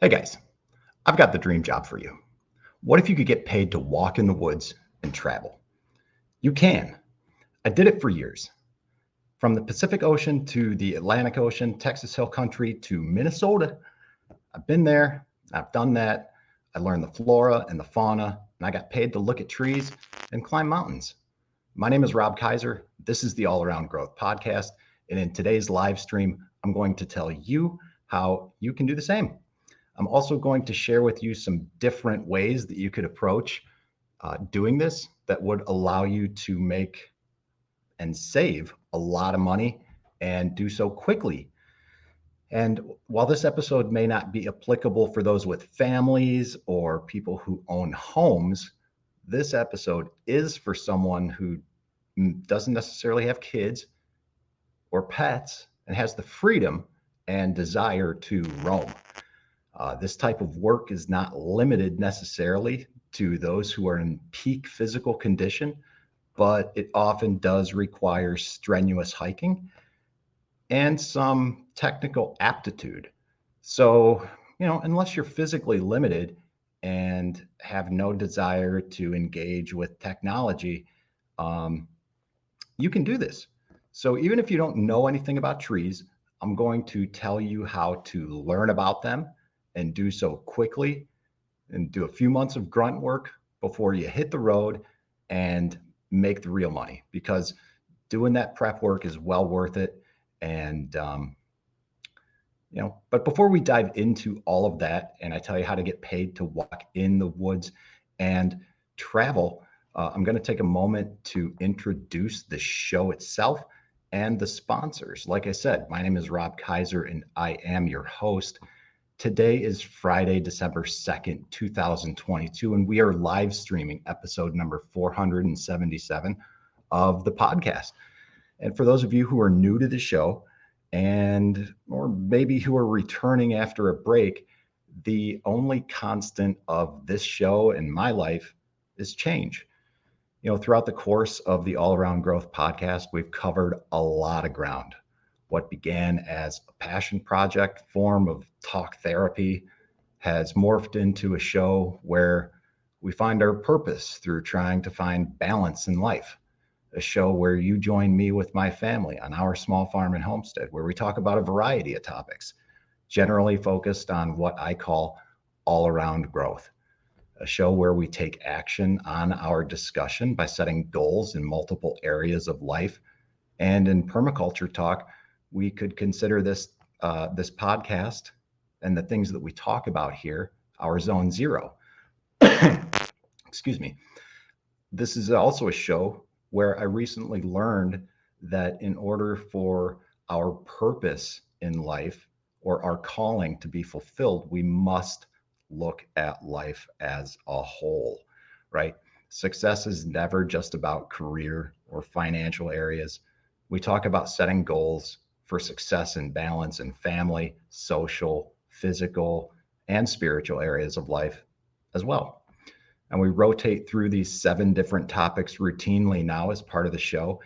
Hey guys, I've got the dream job for you. What if you could get paid to walk in the woods and travel? You can. I did it for years. From the Pacific Ocean to the Atlantic Ocean, Texas Hill Country to Minnesota. I've been there, I've done that. I learned the flora and the fauna, and I got paid to look at trees and climb mountains. My name is Rob Kaiser. This is the All Around Growth Podcast. And in today's live stream, I'm going to tell you how you can do the same. I'm also going to share with you some different ways that you could approach doing this that would allow you to make and save a lot of money and do so quickly. And while this episode may not be applicable for those with families or people who own homes, this episode is for someone who doesn't necessarily have kids or pets and has the freedom and desire to roam. This type of work is not limited necessarily to those who are in peak physical condition, but it often does require strenuous hiking and some technical aptitude. So, unless you're physically limited and have no desire to engage with technology, you can do this. So, even if you don't know anything about trees, I'm going to tell you how to learn about them and do so quickly and do a few months of grunt work before you hit the road and make the real money, because doing that prep work is well worth it. And, but before we dive into all of that, and I tell you how to get paid to walk in the woods and travel, I'm going to take a moment to introduce the show itself and the sponsors. Like I said, my name is Rob Kaiser and I am your host. Today is Friday, December 2nd, 2022, and we are live streaming episode number 477 of the podcast. And for those of you who are new to the show or maybe who are returning after a break, the only constant of this show and my life is change. Throughout the course of the All Around Growth podcast, we've covered a lot of ground. What began as a passion project form of talk therapy has morphed into a show where we find our purpose through trying to find balance in life. A show where you join me with my family on our small farm and homestead, where we talk about a variety of topics, generally focused on what I call all around growth. A show where we take action on our discussion by setting goals in multiple areas of life. And in permaculture talk, we could consider this podcast and the things that we talk about here our zone zero. Excuse me. This is also a show where I recently learned that in order for our purpose in life or our calling to be fulfilled, we must look at life as a whole, right? Success is never just about career or financial areas. We talk about setting goals for success and balance in family, social, physical, and spiritual areas of life as well. And we rotate through these 7 different topics routinely now as part of the show.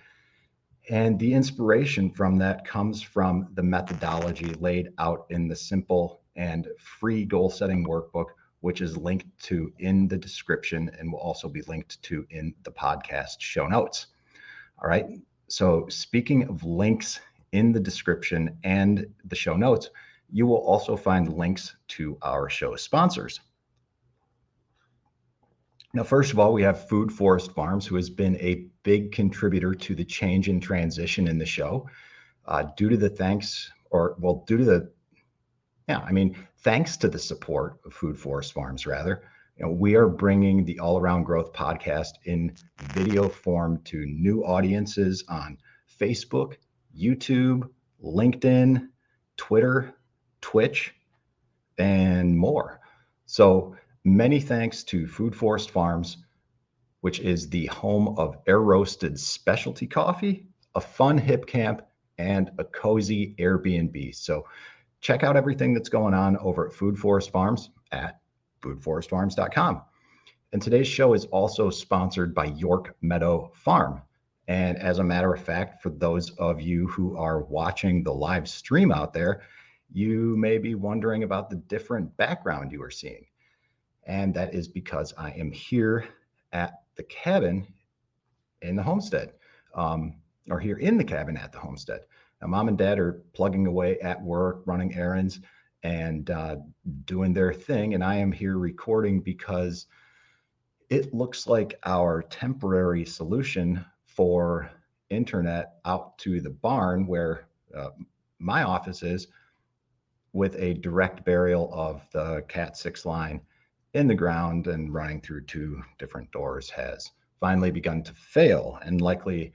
And the inspiration from that comes from the methodology laid out in the simple and free goal setting workbook, which is linked to in the description and will also be linked to in the podcast show notes. All right. So speaking of links in the description and the show notes, you will also find links to our show sponsors. Now, first of all, we have Food Forest Farms, who has been a big contributor to the change and transition in the show. Thanks to the support of Food Forest Farms, we are bringing the All Around Growth podcast in video form to new audiences on Facebook, YouTube, LinkedIn, Twitter, Twitch, and more. So many thanks to Food Forest Farms, which is the home of air roasted specialty coffee, a fun hip camp, and a cozy Airbnb. So check out everything that's going on over at Food Forest Farms at foodforestfarms.com. And today's show is also sponsored by York Meadow Farm. And as a matter of fact, for those of you who are watching the live stream out there, you may be wondering about the different background you are seeing. And that is because I am here at the cabin in the homestead, or here in the cabin at the homestead. Now, mom and dad are plugging away at work, running errands, and doing their thing. And I am here recording because it looks like our temporary solution for internet out to the barn where my office is, with a direct burial of the Cat 6 line in the ground and running through two different doors, has finally begun to fail. And likely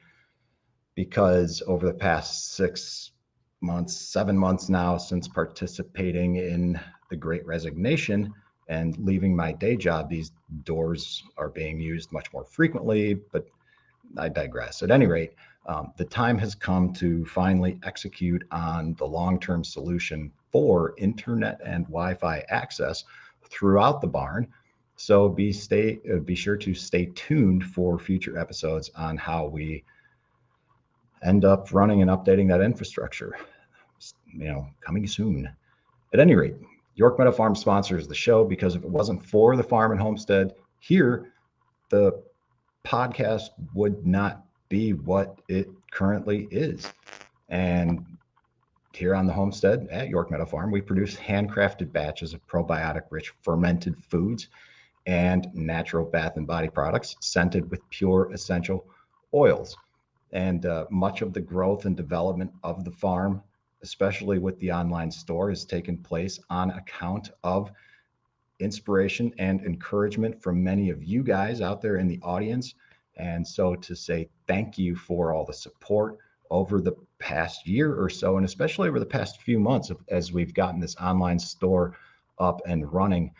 because over the past 6 months, 7 months now, since participating in the Great Resignation and leaving my day job, these doors are being used much more frequently, but I digress. At any rate, the time has come to finally execute on the long-term solution for internet and Wi-Fi access throughout the barn. So be sure to stay tuned for future episodes on how we end up running and updating that infrastructure. Coming soon. At any rate, York Meadow Farm sponsors the show because if it wasn't for the farm and homestead here, the podcast would not be what it currently is. And here on the homestead at York Meadow Farm, we produce handcrafted batches of probiotic-rich fermented foods and natural bath and body products scented with pure essential oils. And much of the growth and development of the farm, especially with the online store, has taken place on account of inspiration and encouragement from many of you guys out there in the audience. And so to say thank you for all the support over the past year or so, and especially over the past few months as we've gotten this online store up and running,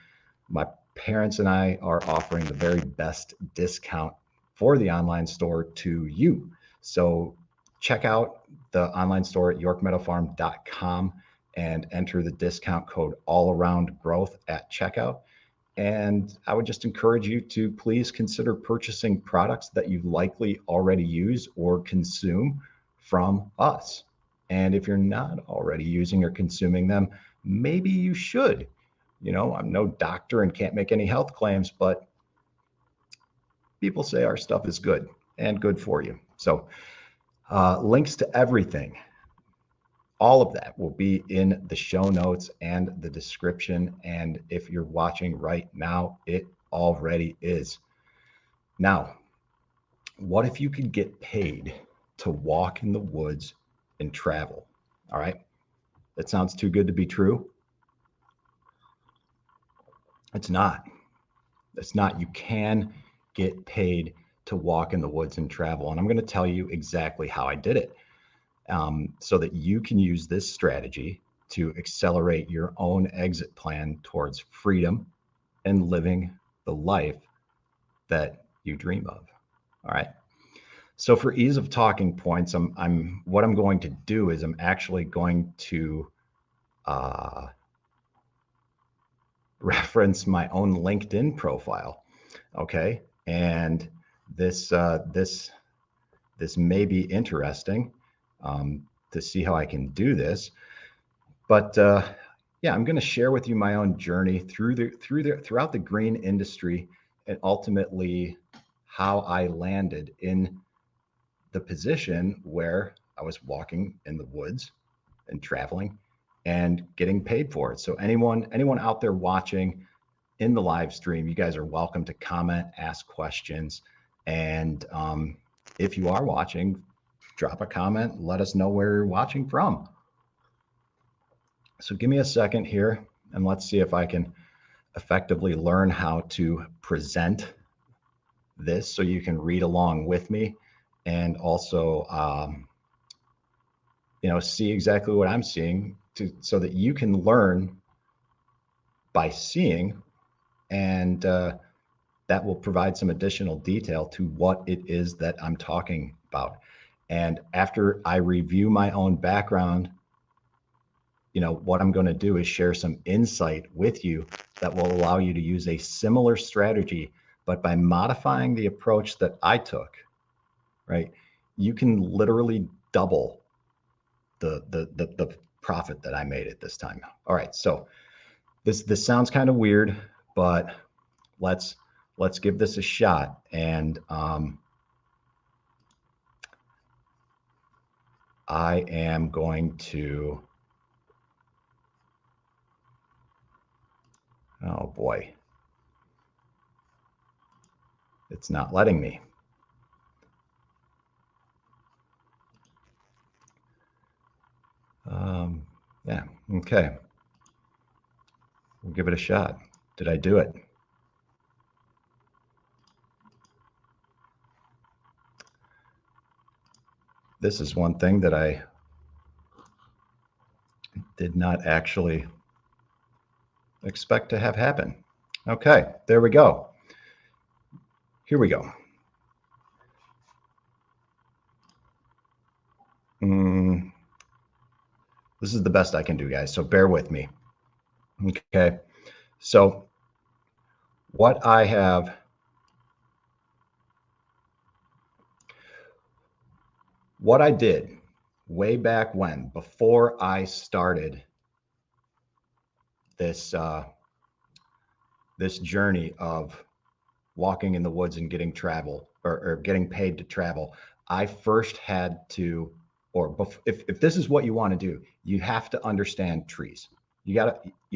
my parents and I are offering the very best discount for the online store to you. So check out the online store at yorkmeadowfarm.com and enter the discount code allaroundgrowth at checkout. And I would just encourage you to please consider purchasing products that you likely already use or consume from us. And if you're not already using or consuming them, maybe you should. I'm no doctor and can't make any health claims, but people say our stuff is good and good for you. So links to everything, all of that will be in the show notes and the description. And if you're watching right now, it already is. Now, what if you could get paid to walk in the woods and travel? All right. That sounds too good to be true. It's not. It's not. You can get paid to walk in the woods and travel. And I'm going to tell you exactly how I did it. So that you can use this strategy to accelerate your own exit plan towards freedom and living the life that you dream of. All right. So for ease of talking points, what I'm going to do is I'm actually going to reference my own LinkedIn profile. Okay. And this may be interesting. To see how I can do this, but I'm going to share with you my own journey throughout the green industry, and ultimately how I landed in the position where I was walking in the woods and traveling and getting paid for it. So anyone out there watching in the live stream, you guys are welcome to comment, ask questions, and if you are watching, drop a comment, let us know where you're watching from. So give me a second here and let's see if I can effectively learn how to present this so you can read along with me and also see exactly what I'm seeing so that you can learn by seeing, and that will provide some additional detail to what it is that I'm talking about. And after I review my own background, what I'm going to do is share some insight with you that will allow you to use a similar strategy, but by modifying the approach that I took, right? You can literally double the profit that I made at this time. All right, so this sounds kind of weird, but let's give this a shot. And I am going to, oh boy, it's not letting me. Yeah, okay. We'll give it a shot. Did I do it? This is one thing that I did not actually expect to have happen. Okay, there we go. Here we go. This is the best I can do, guys, so bear with me. Okay, so what I did way back when, before I started this this journey of walking in the woods and getting travel or getting paid to travel, I first had to, or if this is what you want to do, you have to understand trees. You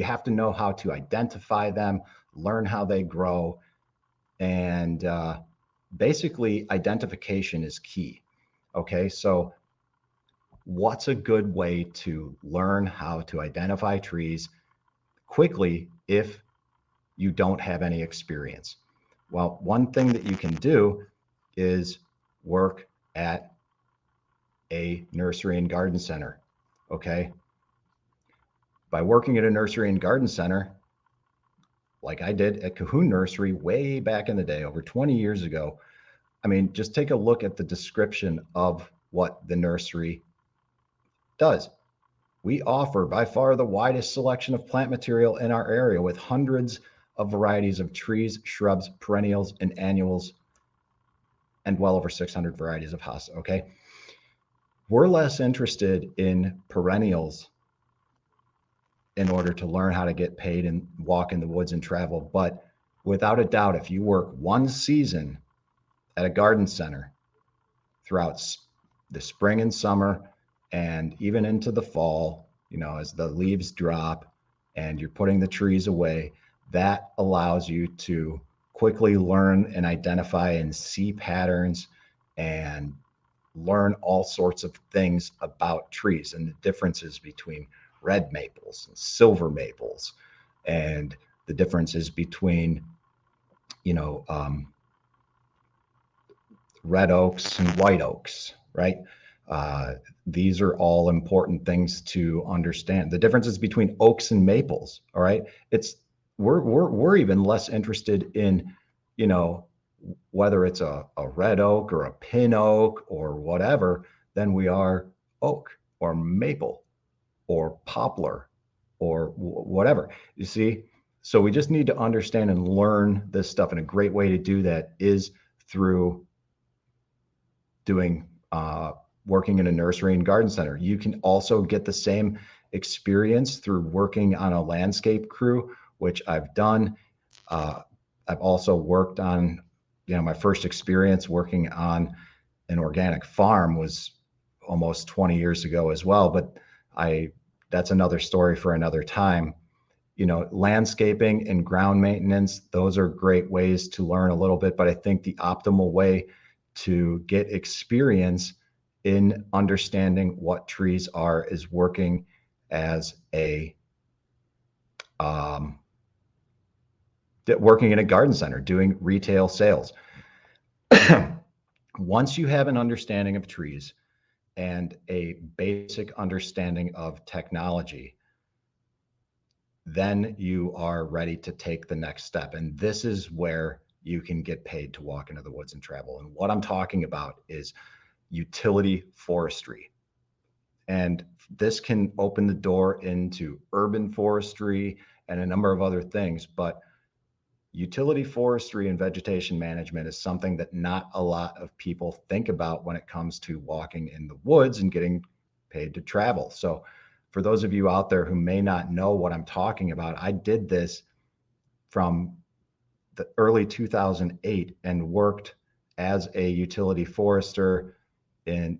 have to know how to identify them, learn how they grow, and basically identification is key. Okay, so what's a good way to learn how to identify trees quickly if you don't have any experience? Well, one thing that you can do is work at a nursery and garden center. Okay. By working at a nursery and garden center, like I did at Cahoon Nursery way back in the day, over 20 years ago, I mean, just take a look at the description of what the nursery does. We offer by far the widest selection of plant material in our area, with hundreds of varieties of trees, shrubs, perennials, and annuals, and well over 600 varieties of hostas. Okay. We're less interested in perennials in order to learn how to get paid and walk in the woods and travel. But without a doubt, if you work one season at a garden center throughout the spring and summer, and even into the fall, you know, as the leaves drop and you're putting the trees away, that allows you to quickly learn and identify and see patterns and learn all sorts of things about trees and the differences between red maples and silver maples, and the differences between, you know, red oaks and white oaks, right? These are all important things to understand. The differences between oaks and maples, all right? It's we're even less interested in, you know, whether it's a red oak or a pin oak or whatever, than we are oak or maple or poplar or whatever. You see? So we just need to understand and learn this stuff. And a great way to do that is through doing working in a nursery and garden center. You can also get the same experience through working on a landscape crew, which I've done. I've also worked on, you know, my first experience working on an organic farm was almost 20 years ago as well. But that's another story for another time. You know, landscaping and ground maintenance, those are great ways to learn a little bit. But I think the optimal way to get experience in understanding what trees are is working as working in a garden center, doing retail sales. Once you have an understanding of trees and a basic understanding of technology, then you are ready to take the next step. And this is where you can get paid to walk into the woods and travel. And what I'm talking about is utility forestry. And this can open the door into urban forestry and a number of other things. But utility forestry and vegetation management is something that not a lot of people think about when it comes to walking in the woods and getting paid to travel. So for those of you out there who may not know what I'm talking about, I did this from the early 2008 and worked as a utility forester and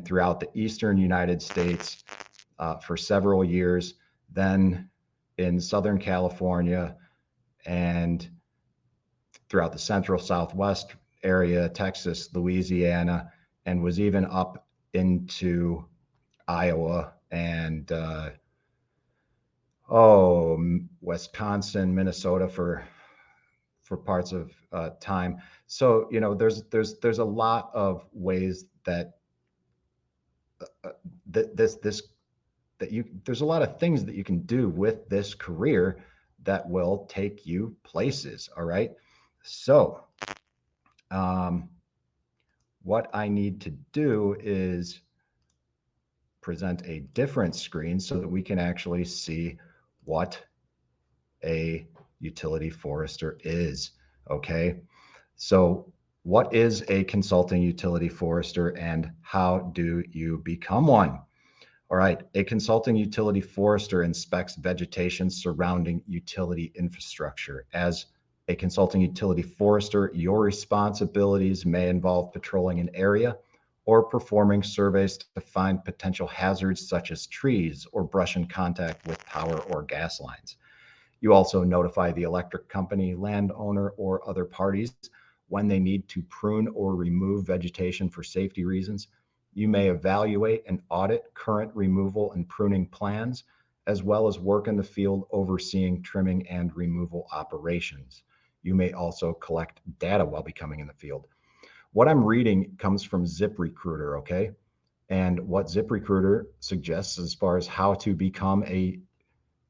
throughout the eastern United States for several years, then in Southern California and throughout the central Southwest area, Texas, Louisiana, and was even up into Iowa and Wisconsin, Minnesota for parts of time. So there's a lot of ways that there's a lot of things that you can do with this career that will take you places. All right. So what I need to do is present a different screen so that we can actually see what a utility forester is. Okay. So what is a consulting utility forester and how do you become one? All right. A consulting utility forester inspects vegetation surrounding utility infrastructure. As a consulting utility forester, your responsibilities may involve patrolling an area or performing surveys to find potential hazards such as trees or brush in contact with power or gas lines. You also notify the electric company, landowner, or other parties when they need to prune or remove vegetation for safety reasons. You may evaluate and audit current removal and pruning plans, as well as work in the field overseeing trimming and removal operations. You may also collect data while becoming in the field. What I'm reading comes from ZipRecruiter, okay? And what ZipRecruiter suggests as far as how to become a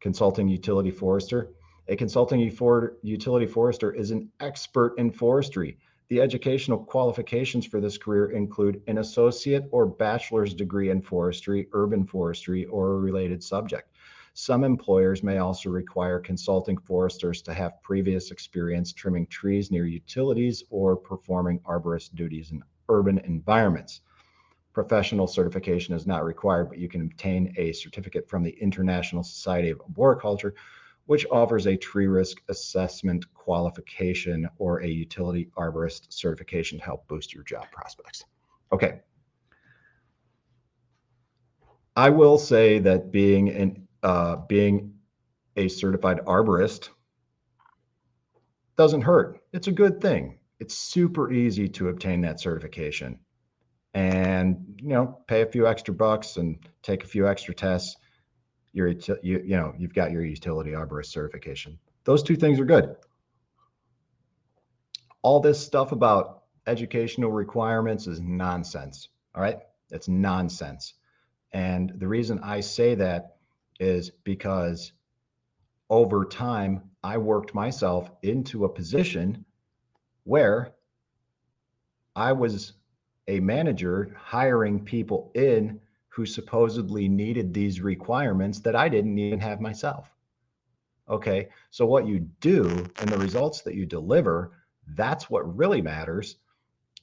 consulting utility forester. A consulting utility forester is an expert in forestry. The educational qualifications for this career include an associate or bachelor's degree in forestry, urban forestry, or a related subject. Some employers may also require consulting foresters to have previous experience trimming trees near utilities or performing arborist duties in urban environments. Professional certification is not required, but you can obtain a certificate from the International Society of Arboriculture, which offers a tree risk assessment qualification or a utility arborist certification to help boost your job prospects. Okay. I will say that being a certified arborist doesn't hurt. It's a good thing. It's super easy to obtain that certification. And pay a few extra bucks and take a few extra tests. You've got your utility arborist certification. Those two things are good. All this stuff about educational requirements is nonsense. All right, it's nonsense. And the reason I say that is because over time I worked myself into a position where I was a manager hiring people in who supposedly needed these requirements that I didn't even have myself. Okay, so what you do and the results that you deliver, that's what really matters.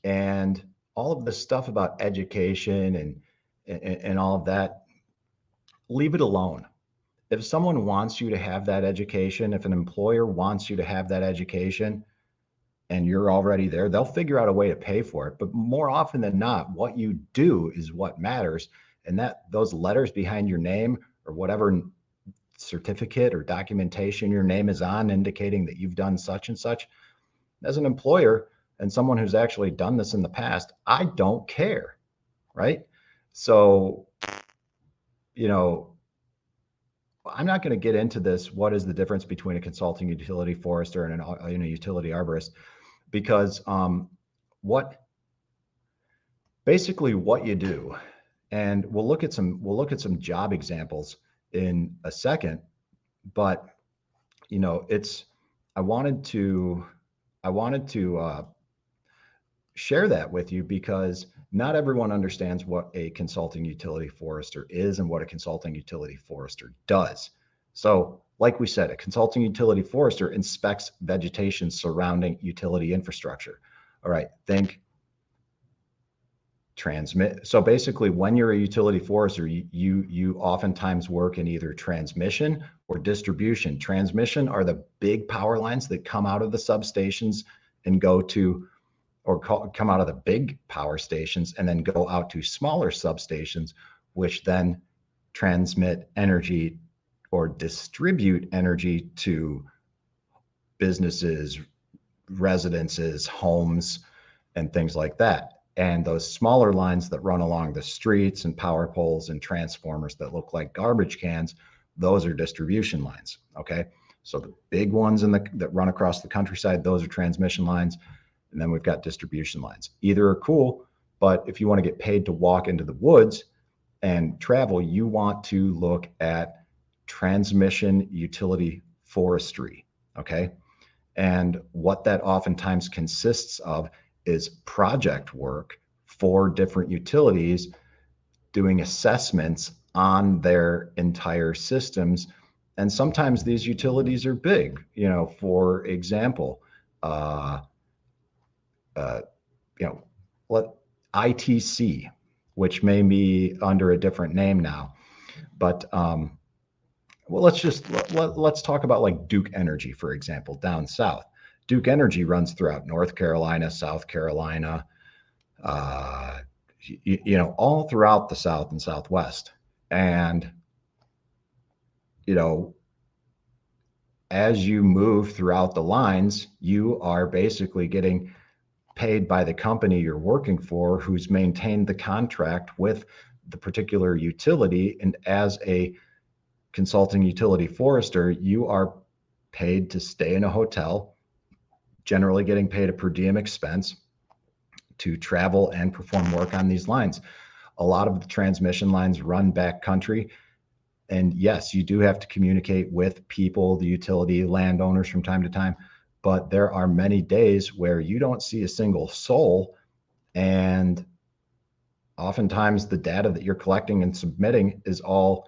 And all of this stuff about education and all of that, leave it alone. If someone wants you to have that education, if an employer wants you to have that education, and you're already there, they'll figure out a way to pay for it. But more often than not, what you do is what matters. And that those letters behind your name or whatever certificate or documentation your name is on indicating that you've done such and such, as an employer and someone who's actually done this in the past, I don't care, right? So, I'm not going to get into this. What is the difference between a consulting utility forester and a utility arborist? Because what you do, and we'll look at some job examples in a second, but I wanted to share that with you because not everyone understands what a consulting utility forester is and what a consulting utility forester does. So, like we said, a consulting utility forester inspects vegetation surrounding utility infrastructure. All right, think transmit. So basically, when you're a utility forester, you oftentimes work in either transmission or distribution. Transmission are the big power lines that come out of the substations and go to, or come out of the big power stations and then go out to smaller substations, which then transmit energy or distribute energy to businesses, residences, homes, and things like that. And those smaller lines that run along the streets and power poles and transformers that look like garbage cans, those are distribution lines. Okay. So the big ones that run across the countryside, those are transmission lines. And then we've got distribution lines. Either are cool, but if you want to get paid to walk into the woods and travel, you want to look at transmission utility forestry. Okay. And what that oftentimes consists of is project work for different utilities, doing assessments on their entire systems. And sometimes these utilities are big. For example, what ITC, which may be under a different name now, but let's talk about like Duke Energy, for example, down south. Duke Energy runs throughout North Carolina, South Carolina, all throughout the South and Southwest. And, as you move throughout the lines, you are basically getting paid by the company you're working for, who's maintained the contract with the particular utility. And as a consulting utility forester, you are paid to stay in a hotel, generally getting paid a per diem expense to travel and perform work on these lines. A lot of the transmission lines run back country. And yes, you do have to communicate with people, the utility landowners from time to time, but there are many days where you don't see a single soul. And oftentimes the data that you're collecting and submitting is all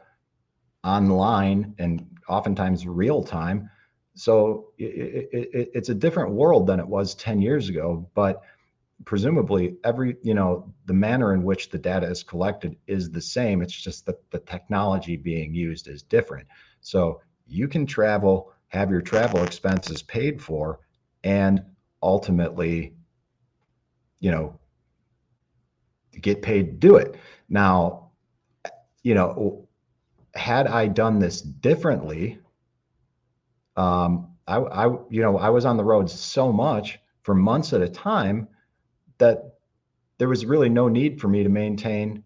online and oftentimes real time. So it's a different world than it was 10 years ago, but presumably the manner in which the data is collected is the same. It's just that the technology being used is different. So you can travel, have your travel expenses paid for, and ultimately, get paid to do it. Now, had I done this differently, I was on the road so much for months at a time that there was really no need for me to maintain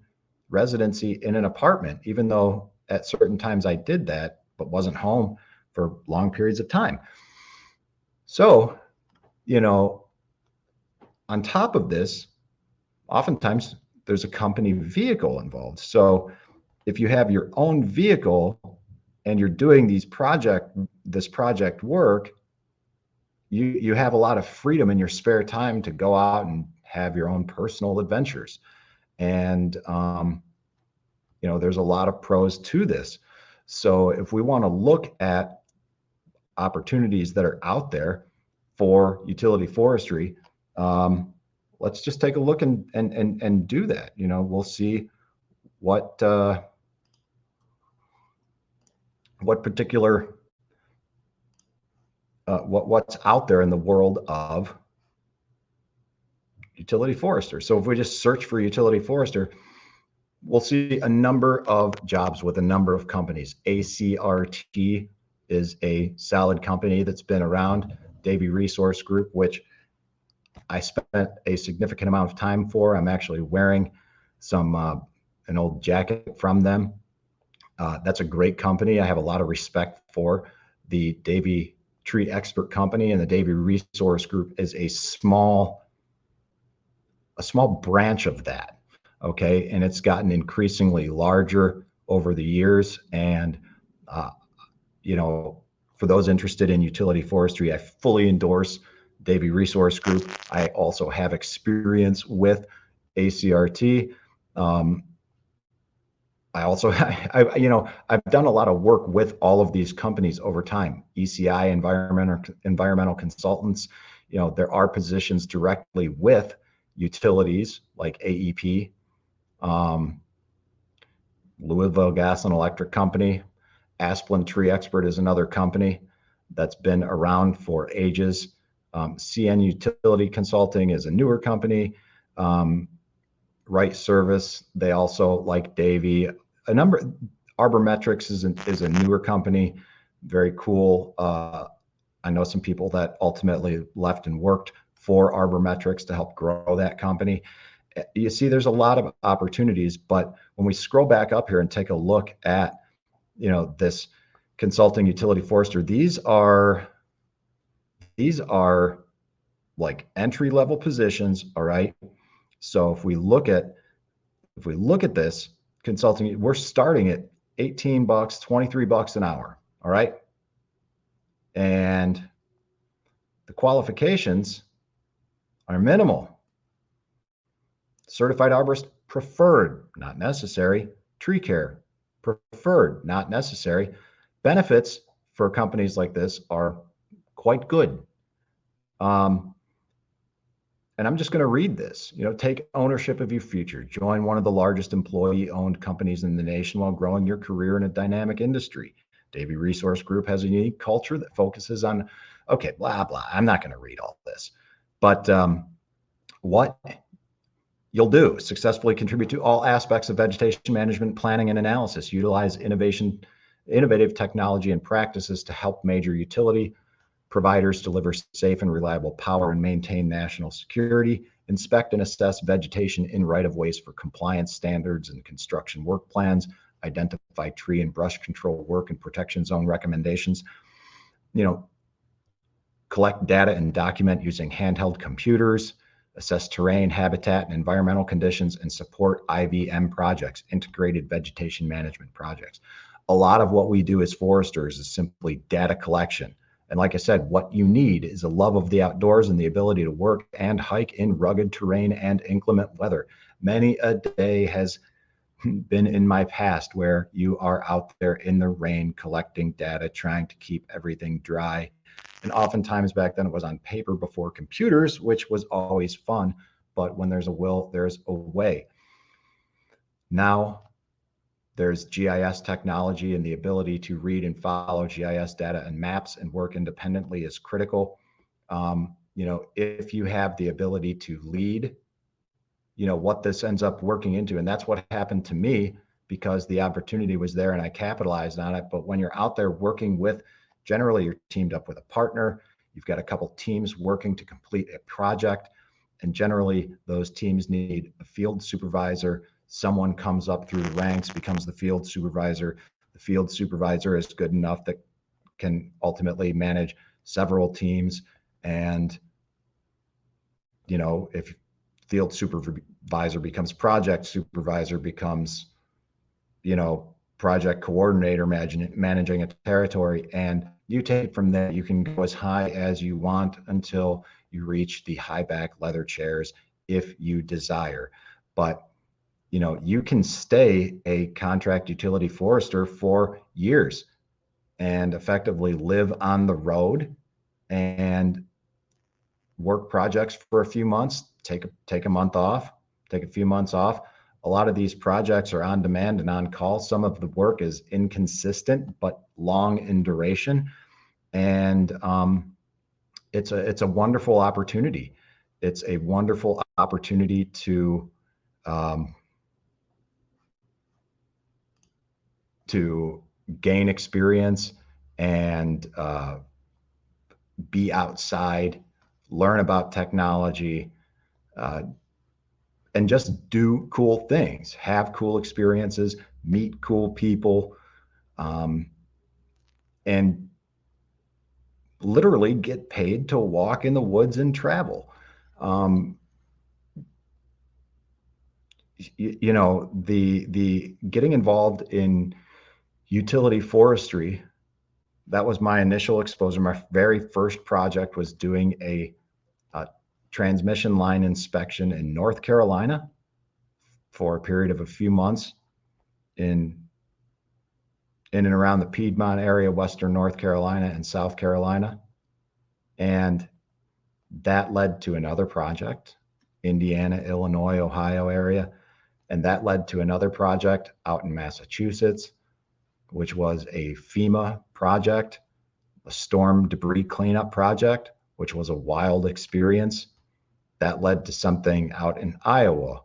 residency in an apartment, even though at certain times I did that, but wasn't home for long periods of time. So, on top of this, oftentimes there's a company vehicle involved. So if you have your own vehicle and you're doing this project work, you have a lot of freedom in your spare time to go out and have your own personal adventures. And, there's a lot of pros to this. So if we want to look at opportunities that are out there for utility forestry, let's just take a look and do that. We'll see what particular what's out there in the world of utility forester. So if we just search for utility forester, we'll see a number of jobs with a number of companies. ACRT is a solid company that's been around. Davie Resource Group, which I spent a significant amount of time for. I'm actually wearing an old jacket from them. That's a great company. I have a lot of respect for the Davie Tree Expert Company, and the Davie Resource Group is a small branch of that. Okay. And it's gotten increasingly larger over the years. And, for those interested in utility forestry, I fully endorse Davie Resource Group. I also have experience with ACRT. I also, I've done a lot of work with all of these companies over time. ECI, environmental consultants. There are positions directly with utilities like AEP, Louisville Gas and Electric Company. Asplin Tree Expert is another company that's been around for ages. CN Utility Consulting is a newer company. Right Service, they also, like Davey. Arbormetrics is a newer company, very cool. I know some people that ultimately left and worked for Arbormetrics to help grow that company. You see, there's a lot of opportunities, but when we scroll back up here and take a look at, this consulting utility forester, these are like entry level positions. All right. So if we look at this consulting, we're starting at $18, $23 an hour. All right. And the qualifications are minimal. Certified arborist preferred, not necessary. Tree care preferred, not necessary. Benefits for companies like this are quite good. And I'm just going to read this. Take ownership of your future. Join one of the largest employee-owned companies in the nation while growing your career in a dynamic industry. Davey Resource Group has a unique culture that focuses on, okay, blah, blah. I'm not going to read all this. But what you'll do: successfully contribute to all aspects of vegetation management, planning, and analysis. Utilize innovative technology and practices to help major utility providers deliver safe and reliable power and maintain national security. Inspect and assess vegetation in right-of-ways for compliance standards and construction work plans. Identify tree and brush control work and protection zone recommendations. Collect data and document using handheld computers. Assess terrain, habitat, and environmental conditions, and support IVM projects, integrated vegetation management projects. A lot of what we do as foresters is simply data collection. And like I said, what you need is a love of the outdoors and the ability to work and hike in rugged terrain and inclement weather. Many a day has been in my past where you are out there in the rain collecting data, trying to keep everything dry. And oftentimes back then it was on paper before computers, which was always fun. But when there's a will, there's a way. Now there's GIS technology, and the ability to read and follow GIS data and maps and work independently is critical. If you have the ability to lead, what this ends up working into. And that's what happened to me, because the opportunity was there and I capitalized on it. But when you're out there working with, generally you're teamed up with a partner, you've got a couple teams working to complete a project. And generally those teams need a field supervisor. Someone comes up through the ranks, becomes the field supervisor. The field supervisor is good enough that can ultimately manage several teams. And, if field supervisor becomes project supervisor, becomes, project coordinator, managing a territory, and you take from there. You can go as high as you want until you reach the high back leather chairs if you desire. But you can stay a contract utility forester for years and effectively live on the road and work projects for a few months, take a month off, take a few months off. A lot of these projects are on demand and on call. Some of the work is inconsistent but long in duration, and it's a wonderful opportunity. It's a wonderful opportunity to gain experience and be outside, learn about technology, and just do cool things, have cool experiences, meet cool people, and literally get paid to walk in the woods and travel. The getting involved in utility forestry, that was my initial exposure. My very first project was doing a transmission line inspection in North Carolina for a period of a few months in and around the Piedmont area, Western North Carolina and South Carolina. And that led to another project Indiana, Illinois, Ohio area. And that led to another project out in Massachusetts, which was a FEMA project, a storm debris cleanup project, which was a wild experience. That led to something out in Iowa,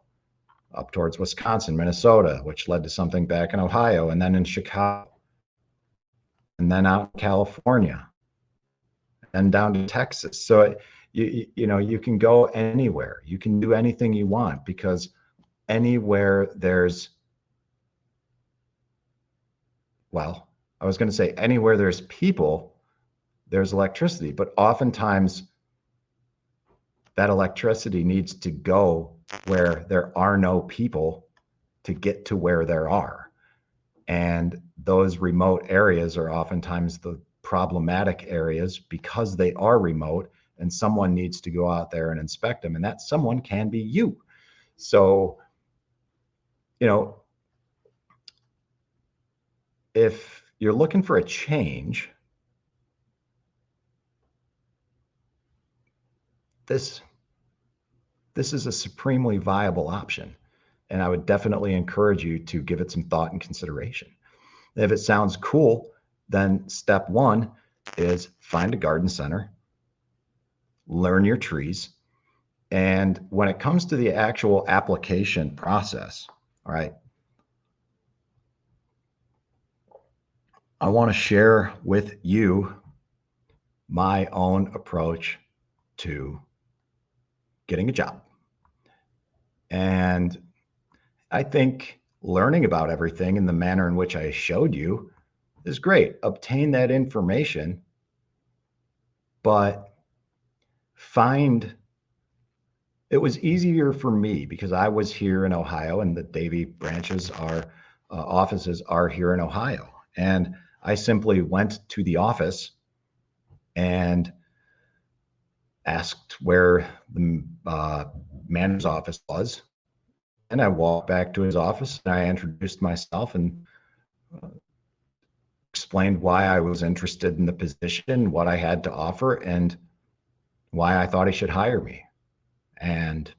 up towards Wisconsin, Minnesota, which led to something back in Ohio, and then in Chicago, and then out in California, and down to Texas. So you can go anywhere. You can do anything you want, because anywhere there's, well, I was going to say anywhere there's people, there's electricity, but oftentimes that electricity needs to go where there are no people to get to where there are. And those remote areas are oftentimes the problematic areas because they are remote, and someone needs to go out there and inspect them. And that someone can be you. So, if you're looking for a change, this is a supremely viable option. And I would definitely encourage you to give it some thought and consideration. If it sounds cool, then step one is find a garden center, learn your trees. And when it comes to the actual application process, all right, I want to share with you my own approach to getting a job. And I think learning about everything in the manner in which I showed you is great. Obtain that information, but it was easier for me because I was here in Ohio, and the Davie branches offices are here in Ohio. And I simply went to the office and asked where the manager's office was. And I walked back to his office and I introduced myself and explained why I was interested in the position, what I had to offer, and why I thought he should hire me. And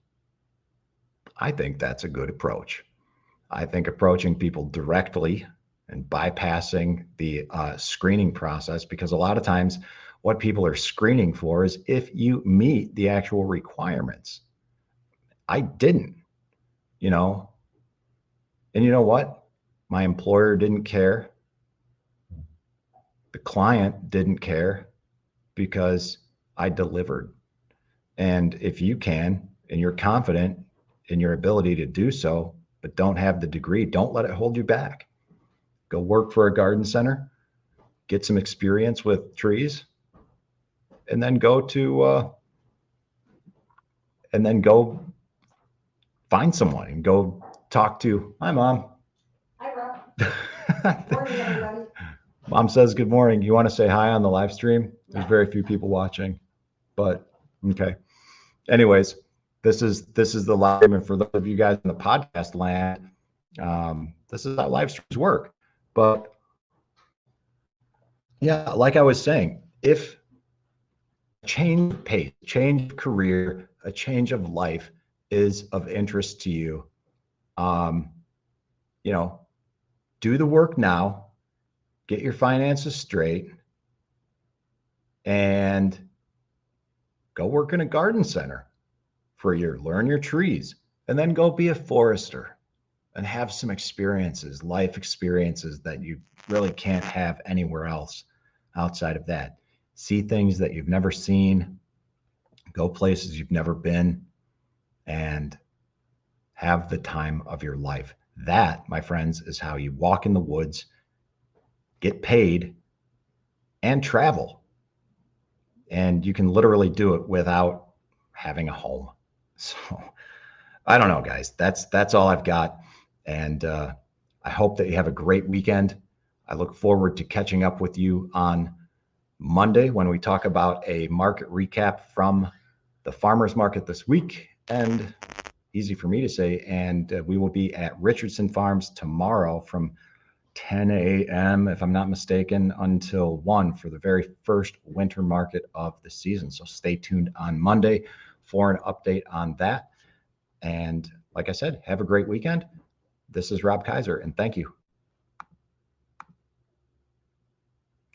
I think that's a good approach. I think approaching people directly and bypassing the screening process, because a lot of times what people are screening for is if you meet the actual requirements. I didn't, and you know what? My employer didn't care. The client didn't care, because I delivered. And if you can, and you're confident in your ability to do so, but don't have the degree, don't let it hold you back. Go work for a garden center, get some experience with trees, and then go find someone and go talk to my mom. Hi, Rob. Good morning, everybody. Mom says good morning. You want to say hi on the live stream? There's very few people watching, but okay. Anyways, this is the live stream, and for those of you guys in the podcast land, this is how live streams work. But yeah, like I was saying, if a change of pace, change of career, a change of life is of interest to you, do the work now, get your finances straight, and go work in a garden center for a year, learn your trees, and then go be a forester and have some experiences, life experiences that you really can't have anywhere else outside of that. See things that you've never seen, go places you've never been, and have the time of your life. That, my friends, is how you walk in the woods, get paid, and travel. And you can literally do it without having a home. So I don't know, guys. That's all I've got. And I hope that you have a great weekend. I look forward to catching up with you on Monday when we talk about a market recap from the farmers market this week. And easy for me to say. And we will be at Richardson Farms tomorrow from 10 a.m., if I'm not mistaken, until 1 for the very first winter market of the season. So stay tuned on Monday for an update on that. And like I said, have a great weekend. This is Rob Kaiser, and thank you.